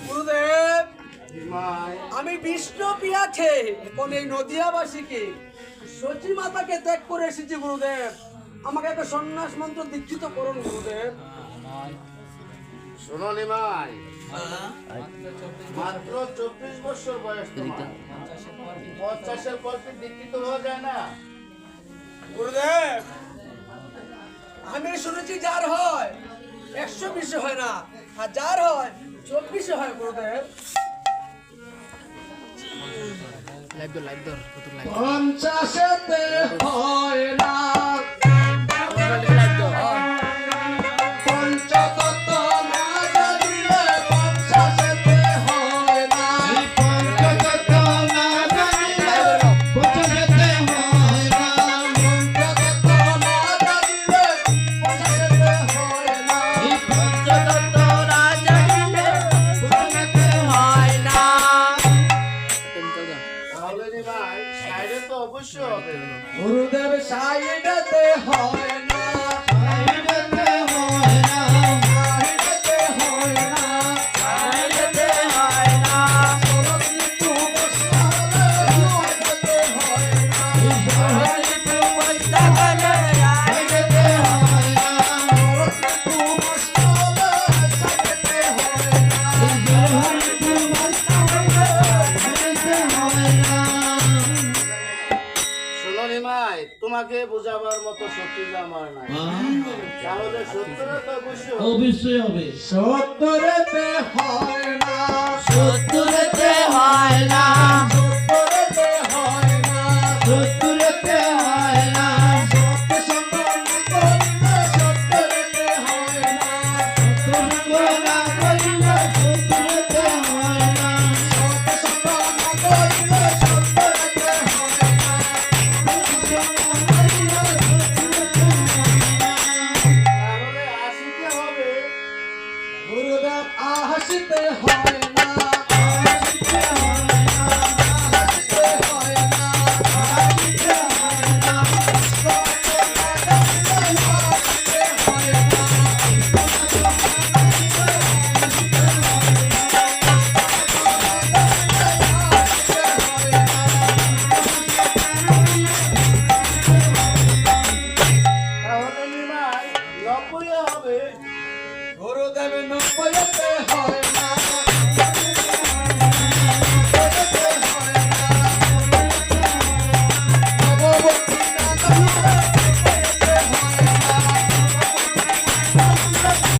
গুরুদেব, আমি বিষ্ণু পিয়াছে কোন এই নদিয়াবাসীকে সচী মাতাকে ত্যাগ করে এসেছি গুরুদেব। আমাকে একটা সন্ন্যাস মন্ত্র দীক্ষিত করুন গুরুদেব। শোনো নিমাই, মাত্র 24 বছর বয়স তোমার, 50-এর পর কি দীক্ষিত হওয়া যায় না? গুরুদেব, আমি শুনেছি যার হয় 120 হয় না, আর যার হয় 24 হয় গুরুদেব। 50-এতে হয় না, পঞ্চতত্ত্ব না জানিলে 50-এতে হয় না, পঞ্চতত্ত্ব না জানিলে 50-এতে হয় না, পঞ্চতত্ত্ব না জানিলে 50-এতে হয় না, পঞ্চতত্ত্ব না জানিলে 50-এতে হয় না। তাহলে নিমাই সাইডে তো অবশ্যই হবে। গুরুদেব সাইডেতে হয় না, শোনো নিমাই, তোমাকে বোঝাবার মতো শক্তি যে আমার নাই। তাহলে সত্যটা তো অবশ্যই হবে। 70-এতে হয় না, 70-এতে হয় না, 70-এতে হয় না, 70-এতে হয় না, সত্য করিলে 70-এতে হয় না, সত্য না করিলে 70-এতে হয় না, সত্য করিলে 70-এতে হয় না। তাহলে আসিতে হবে। গুরুদেব আসিতে হয় না, আসিতে হয় না, আসিতে হয় না, আসিতে হয় না, তাহলে নিমাই 90 হবে। গুরুদেব 90-এতে হয়